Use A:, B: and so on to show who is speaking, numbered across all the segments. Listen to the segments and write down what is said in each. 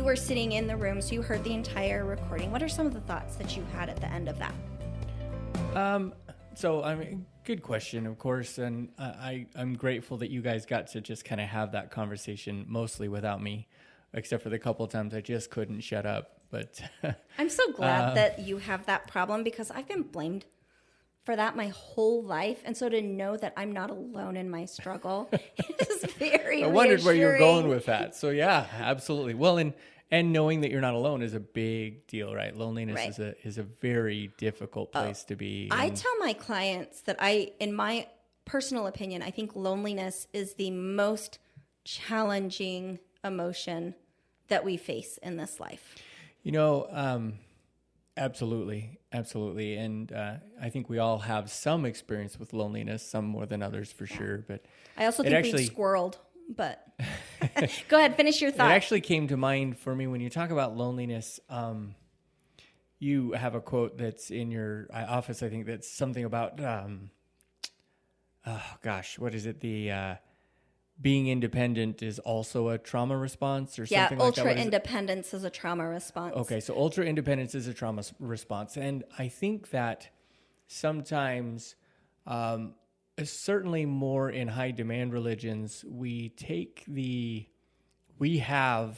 A: were sitting in the room, so you heard the entire recording. What are some of the thoughts that you had at the end of that?
B: So, I mean, good question, of course, and I'm grateful that you guys got to just kind of have that conversation mostly without me, except for the couple of times I just couldn't shut up. But
A: I'm so glad that you have that problem, because I've been blamed for that my whole life, and so to know that I'm not alone in my struggle is very
B: I wondered where you were going
A: reassuring.
B: with that. So yeah, absolutely. Well, and knowing that you're not alone is a big deal, right? Loneliness
A: Right.
B: is a very difficult place to be.
A: I
B: And
A: tell my clients that in my personal opinion, I think loneliness is the most challenging emotion that we face in this life.
B: you know, absolutely, absolutely. And I think we all have some experience with loneliness, some more than others for sure. But
A: I also
B: It
A: think
B: actually-
A: we've squirreled, but go ahead, finish your
B: it
A: thought.
B: actually came to mind for me when you talk about loneliness. You have a quote that's in your office, I think, that's something about, what is it? The being independent is also a trauma response or
A: Yeah,
B: something like that.
A: ultra
B: What is it?
A: independence is a trauma response.
B: Okay, so ultra independence is a trauma response. And I think that sometimes, certainly more in high demand religions, we have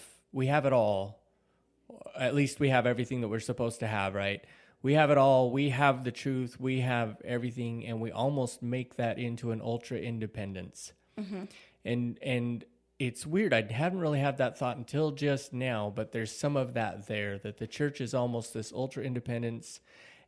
B: it all. At least we have everything that we're supposed to have, right? We have it all. We have the truth. We have everything. And we almost make that into an ultra independence. And it's weird. I haven't really had that thought until just now, but there's some of that there, that the church is almost this ultra independence.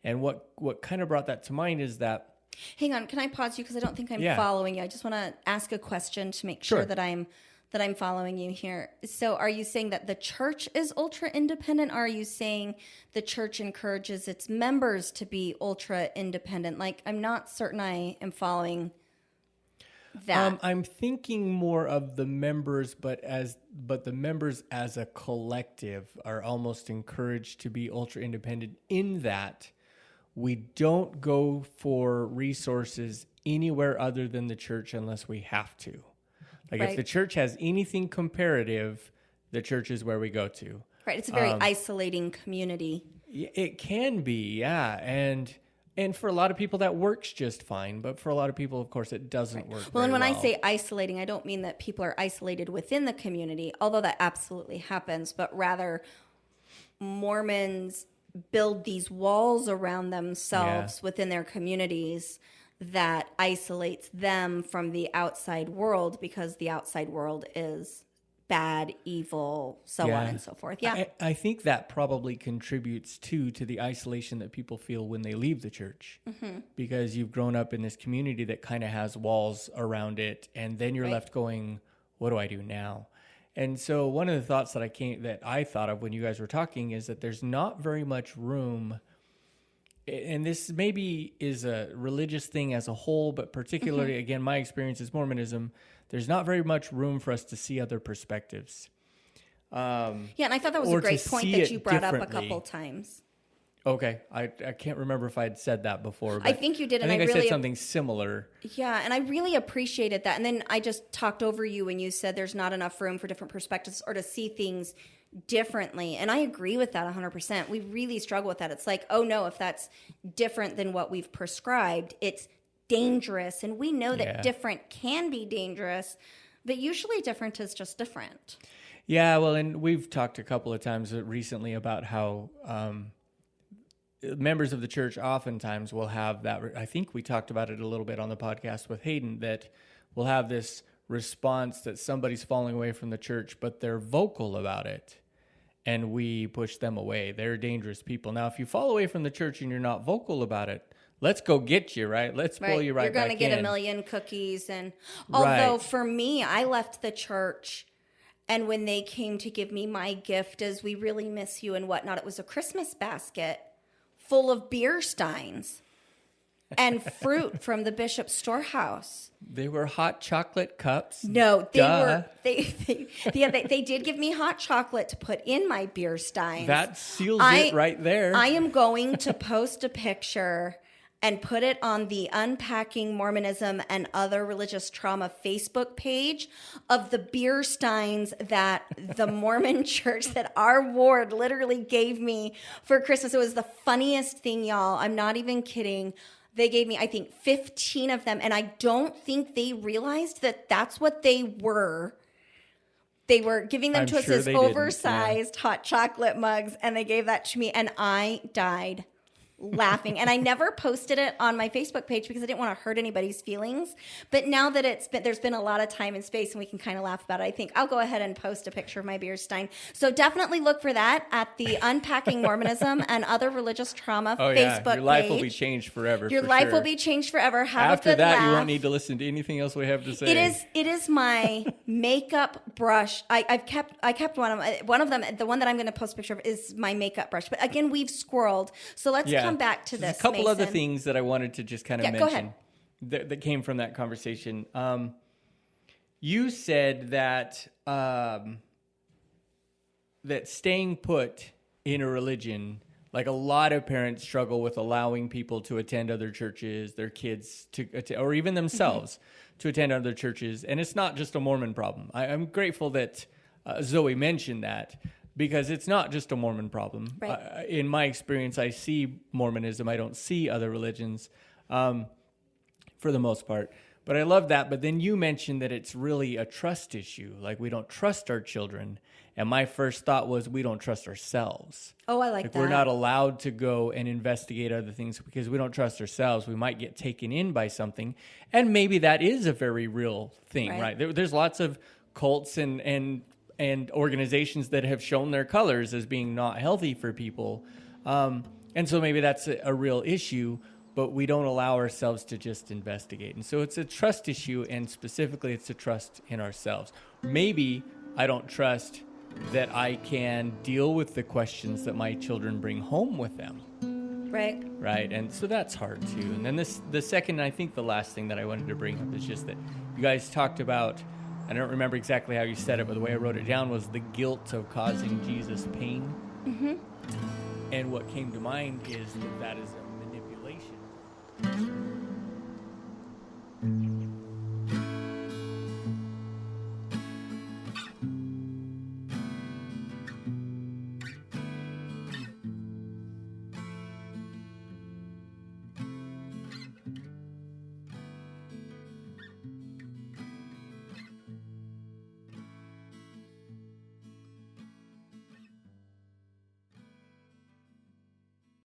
B: And what kind of brought that to mind is that,
A: Hang on, can I pause you, because I don't think I'm
B: Yeah.
A: following you. I just want to ask a question to make sure
B: Sure.
A: that I'm following you here. So are you saying that the church is ultra independent? Or are you saying the church encourages its members to be ultra independent? Like, I'm not certain I am following that.
B: I'm thinking more of the members, but the members as a collective are almost encouraged to be ultra independent, in that we don't go for resources anywhere other than the church unless we have to. Like, if
A: Right.
B: the church has anything comparative, the church is where we go to.
A: Right, it's a very isolating community.
B: It can be, yeah, and for a lot of people that works just fine, but for a lot of people, of course, it doesn't work.
A: Well, and
B: very
A: when I say isolating, I don't mean that people are isolated within the community, although that absolutely happens, but rather Mormons build these walls around themselves within their communities that isolates them from the outside world, because the outside world is bad, evil, so on and so forth. Yeah.
B: I think that probably contributes to the isolation that people feel when they leave the church, because you've grown up in this community that kind of has walls around it, and then you're
A: Right.
B: left going, what do I do now? And so one of the thoughts that I thought of when you guys were talking is that there's not very much room, and this maybe is a religious thing as a whole, but particularly, again, my experience is Mormonism, there's not very much room for us to see other perspectives.
A: Yeah, and I thought that was
B: Or
A: a great
B: to
A: point
B: see
A: that
B: it
A: you brought up a
B: differently.
A: couple times.
B: Okay, I can't remember if I had said that before. But
A: I think you did,
B: I
A: and
B: think
A: I
B: I
A: really
B: said something similar.
A: Yeah, and I really appreciated that. And then I just talked over you when you said there's not enough room for different perspectives or to see things differently. And I agree with that 100%. We really struggle with that. It's like, oh no, if that's different than what we've prescribed, it's dangerous. And we know that
B: Yeah.
A: different can be dangerous, but usually different is just different.
B: Yeah, well, and we've talked a couple of times recently about how members of the church oftentimes will have that. I think we talked about it a little bit on the podcast with Hayden, that will have this response that somebody's falling away from the church, but they're vocal about it, and we push them away. They're dangerous people. Now, if you fall away from the church and you're not vocal about it, let's go get you, right? Let's pull you right
A: You're going
B: back
A: to get
B: in.
A: a million cookies. And although
B: Right.
A: for me, I left the church, and when they came to give me my gift as we really miss you and whatnot, it was a Christmas basket full of beer steins and fruit from the Bishop's storehouse.
B: They were hot chocolate cups.
A: No, they
B: Duh.
A: were. They did give me hot chocolate to put in my beer steins.
B: That seals it right there.
A: I am going to post a picture and put it on the Unpacking Mormonism and Other Religious Trauma Facebook page of the beer steins that the Mormon church, that our ward literally gave me for Christmas. It was the funniest thing, y'all. I'm not even kidding. They gave me, I think, 15 of them, and I don't think they realized that that's what they were. They were giving them to us as oversized hot chocolate mugs, and they gave that to me, and I died laughing. And I never posted it on my Facebook page because I didn't want to hurt anybody's feelings. But now that there's been a lot of time and space and we can kind of laugh about it, I think I'll go ahead and post a picture of my beer stein. So definitely look for that at the Unpacking Mormonism and Other Religious Trauma Facebook page.
B: Your life will be changed forever.
A: Your life will be changed forever. Have
B: After
A: a good
B: that,
A: laugh.
B: you won't need to listen to anything else we have to say.
A: It is my makeup brush. I kept one of them. The one that I'm going to post a picture of is my makeup brush. But again, we've squirreled. So let's come back to this.
B: There's a couple
A: Mason.
B: other things that I wanted to just kind of mention
A: go ahead.
B: that came from that conversation. You said that that staying put in a religion, like a lot of parents struggle with allowing people to attend other churches, their kids to attend, or even themselves to attend other churches. And it's not just a Mormon problem. I'm grateful that Zoe mentioned that, because it's not just a Mormon problem.
A: Right.
B: In my experience, I see Mormonism. I don't see other religions for the most part. But I love that. But then you mentioned that it's really a trust issue. Like, we don't trust our children. And my first thought was, we don't trust ourselves.
A: Oh, I like that.
B: We're not allowed to go and investigate other things because we don't trust ourselves. We might get taken in by something. And maybe that is a very real thing, right? There's lots of cults and organizations that have shown their colors as being not healthy for people. And so maybe that's a real issue, but we don't allow ourselves to just investigate. And so it's a trust issue, and specifically it's a trust in ourselves. Maybe I don't trust that I can deal with the questions that my children bring home with them. Right. And so that's hard too. And then the second, and I think the last thing that I wanted to bring up is just that you guys talked about, I don't remember exactly how you said it, but the way I wrote it down was the guilt of causing Jesus pain. Mm-hmm. And what came to mind is that is a manipulation.